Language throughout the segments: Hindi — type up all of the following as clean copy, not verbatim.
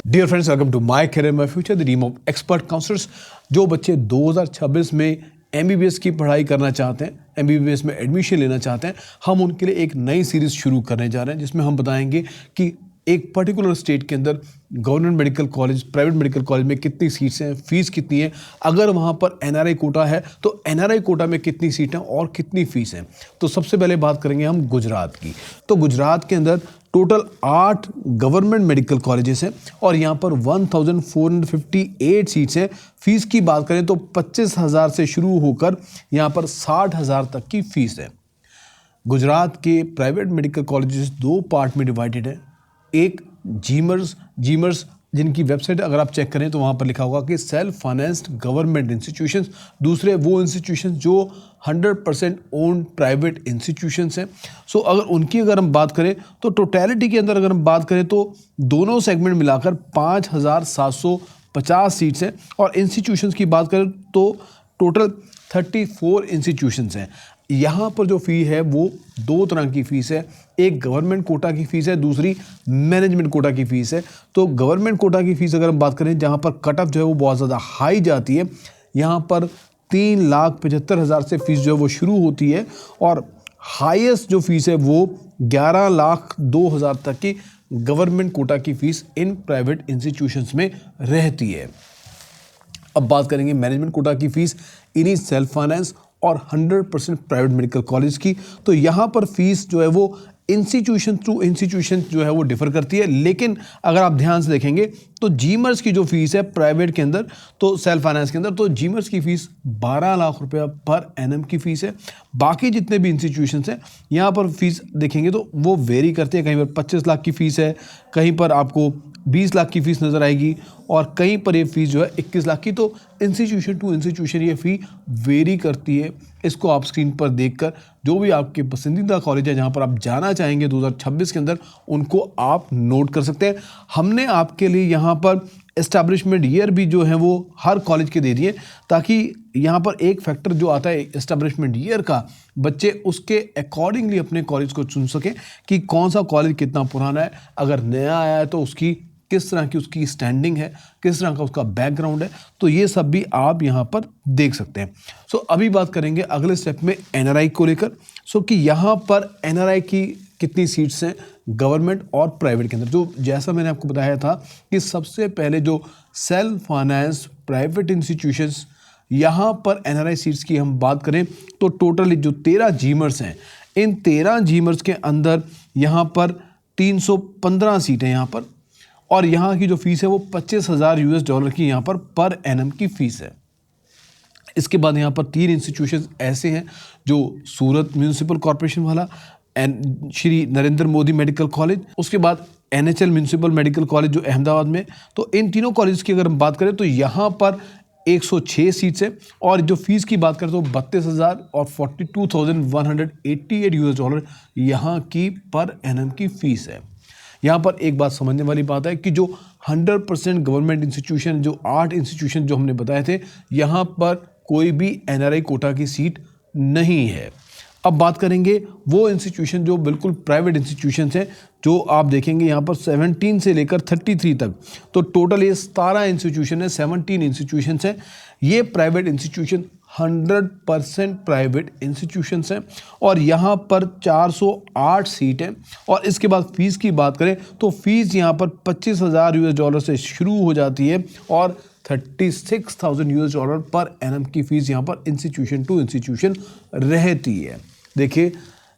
Dear friends, welcome to my career my future, the team of expert counsellors. जो बच्चे 2026 में एमबीबीएस की पढ़ाई करना चाहते हैं, एमबीबीएस में एडमिशन लेना चाहते हैं, हम उनके लिए एक नई सीरीज़ शुरू करने जा रहे हैं जिसमें हम बताएंगे कि एक पर्टिकुलर स्टेट के अंदर government medical college, private medical college में कितनी सीट्स हैं, फीस कितनी है, अगर वहाँ पर एनआरआई कोटा है तो एनआरआई कोटा में कितनी सीट हैं और कितनी फीस है। तो सबसे पहले बात करेंगे हम गुजरात की। तो गुजरात के अंदर टोटल 8 गवर्नमेंट मेडिकल कॉलेजेस हैं और यहाँ पर 1458 सीट्स हैं। फीस की बात करें तो 25,000 से शुरू होकर यहाँ पर 60,000 तक की फीस है। गुजरात के प्राइवेट मेडिकल कॉलेजेस 2 पार्ट में डिवाइडेड है। एक जीमर्स जिनकी वेबसाइट अगर आप चेक करें तो वहाँ पर लिखा होगा कि सेल्फ फाइनेंस्ड गवर्नमेंट इंस्टीट्यूशंस। दूसरे वो इंस्टीट्यूशंस जो 100% ओन प्राइवेट इंस्टीट्यूशंस हैं। सो अगर हम बात करें तो टोटलिटी के अंदर अगर हम बात करें तो दोनों सेगमेंट मिलाकर 5,750 सीट्स हैं। और इंस्टीट्यूशंस की बात करें तो टोटल 34 इंस्टीट्यूशंस हैं। यहाँ पर जो फ़ी है वो 2 तरह की फ़ीस है। एक गवर्नमेंट कोटा की फ़ीस है, दूसरी मैनेजमेंट कोटा की फ़ीस है। तो गवर्नमेंट कोटा की फ़ीस अगर हम बात करें जहाँ पर कट ऑफ जो है वो बहुत ज़्यादा हाई जाती है, यहाँ पर 3,75,000 से फ़ीस जो है वो शुरू होती है और हाईएस्ट जो फ़ीस है वो 11,02,000 तक की गवर्नमेंट कोटा की फ़ीस इन प्राइवेट इंस्टीट्यूशंस में रहती है। अब बात करेंगे मैनेजमेंट कोटा की फ़ीस इन्हीं सेल्फ फाइनेंस और 100% प्राइवेट मेडिकल कॉलेज की। तो यहाँ पर फीस जो है वो इंस्टीट्यूशन टू इंस्टीट्यूशन जो है वो डिफ़र करती है। लेकिन अगर आप ध्यान से देखेंगे तो जीमर्स की जो फीस है प्राइवेट के अंदर, तो सेल्फ फाइनेंस के अंदर, तो जीमर्स की फ़ीस 12 लाख रुपया पर एनम की फ़ीस है। बाकी जितने भी इंस्टीट्यूशंस हैं यहाँ पर फीस देखेंगे तो वो वेरी करती है। कहीं पर 25 लाख की फ़ीस है, कहीं पर आपको 20 लाख की फ़ीस नज़र आएगी और कहीं पर ये फ़ीस जो है 21 लाख की। तो इंस्टीट्यूशन टू इंस्टीट्यूशन ये फ़ी वेरी करती है। इसको आप स्क्रीन पर देखकर जो भी आपके पसंदीदा कॉलेज है जहाँ पर आप जाना चाहेंगे 2026 के अंदर, उनको आप नोट कर सकते हैं। हमने आपके लिए यहाँ पर एस्टैब्लिशमेंट ईयर भी जो है वो हर कॉलेज के दे दिए, ताकि यहाँ पर एक फैक्टर जो आता है एस्टैब्लिशमेंट ईयर का, बच्चे उसके अकॉर्डिंगली अपने कॉलेज को चुन सकें कि कौन सा कॉलेज कितना पुराना है, अगर नया आया है तो उसकी किस तरह की उसकी स्टैंडिंग है, किस तरह का उसका बैकग्राउंड है। तो ये सब भी आप यहाँ पर देख सकते हैं। सो अभी बात करेंगे अगले स्टेप में एनआरआई को लेकर। सो कि यहाँ पर एनआरआई की कितनी सीट्स हैं गवर्नमेंट और प्राइवेट के अंदर। जो जैसा मैंने आपको बताया था कि सबसे पहले जो सेल्फ फाइनेंस प्राइवेट इंस्टीट्यूशंस, यहाँ पर एनआरआई सीट्स की हम बात करें तो टोटल जो 13 जीमर्स हैं, इन 13 जीमर्स के अंदर यहाँ पर 315 सीटें यहाँ पर, और यहाँ की जो फीस है वो $25,000 की यहाँ पर एनम की फीस है। इसके बाद यहाँ पर 3 इंस्टीट्यूशंस ऐसे हैं जो सूरत म्यूनिसिपल कॉरपोरेशन वाला, श्री नरेंद्र मोदी मेडिकल कॉलेज, उसके बाद एनएचएल म्यूनिसिपल मेडिकल कॉलेज जो अहमदाबाद में। तो इन तीनों कॉलेज की अगर हम बात करें तो यहाँ पर 106 सीट्स है और जो फीस की बात करें तो 32,000 और $42,188 यहाँ की पर एनम की फीस है। यहाँ पर एक बात समझने वाली बात है कि जो 100% गवर्नमेंट इंस्टीट्यूशन, जो 8 इंस्टीट्यूशन जो हमने बताए थे, यहाँ पर कोई भी एनआरआई कोटा की सीट नहीं है। अब बात करेंगे वो इंस्टीट्यूशन जो बिल्कुल प्राइवेट इंस्टीट्यूशंस हैं, जो आप देखेंगे यहाँ पर 17 से लेकर 33 तक। तो टोटल ये 17 इंस्टीट्यूशन है, 17 इंस्टीट्यूशंस हैं। ये प्राइवेट इंस्टीट्यूशन 100% प्राइवेट इंस्टीट्यूशंस हैं और यहाँ पर 408 सीट हैं। और इसके बाद फीस की बात करें तो फीस यहाँ पर $25,000 से शुरू हो जाती है और $36,000 पर एनम की फ़ीस यहाँ पर इंस्टीट्यूशन टू इंस्टीट्यूशन रहती है। देखिए,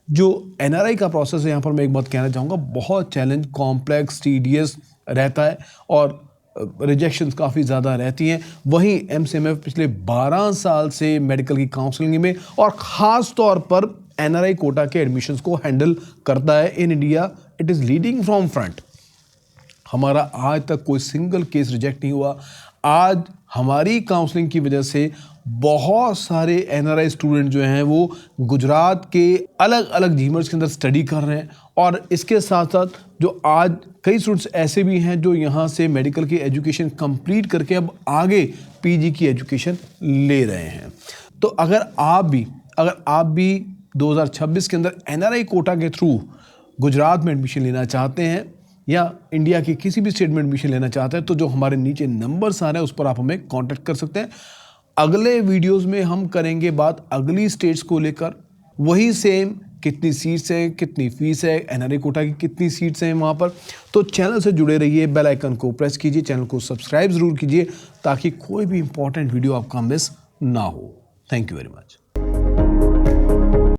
जो एनआरआई का प्रोसेस है, यहाँ पर मैं एक बात कहना चाहूँगा, बहुत चैलेंज, कॉम्प्लेक्स, टीडियस रहता है और रिजेक्शंस काफ़ी ज़्यादा रहती हैं। वहीं एमसीएमएफ पिछले 12 साल से मेडिकल की काउंसलिंग में और ख़ास तौर पर एनआरआई कोटा के एडमिशन्स को हैंडल करता है in India. It is leading from front. हमारा आज तक कोई सिंगल केस रिजेक्ट नहीं हुआ। आज हमारी काउंसलिंग की वजह से बहुत सारे एनआरआई स्टूडेंट जो हैं वो गुजरात के अलग अलग जीमर्स के अंदर स्टडी कर रहे हैं और इसके साथ साथ जो आज कई स्टूडेंट्स ऐसे भी हैं जो यहाँ से मेडिकल की एजुकेशन कंप्लीट करके अब आगे पीजी की एजुकेशन ले रहे हैं। तो अगर आप भी 2026 के अंदर एनआरआई कोटा के थ्रू गुजरात में एडमिशन लेना चाहते हैं या इंडिया के किसी भी स्टेट में एडमिशन लेना चाहते हैं तो जो हमारे नीचे नंबर्स आ रहे हैं उस पर आप हमें कांटेक्ट कर सकते हैं। अगले वीडियोस में हम करेंगे बात अगली स्टेट्स को लेकर, वही सेम कितनी सीट्स हैं, कितनी फीस है, एनआरआई कोटा की कितनी सीट्स हैं वहाँ पर। तो चैनल से जुड़े रहिए, बेल आइकन को प्रेस कीजिए, चैनल को सब्सक्राइब ज़रूर कीजिए ताकि कोई भी इंपॉर्टेंट वीडियो आपका मिस ना हो। Thank you very much.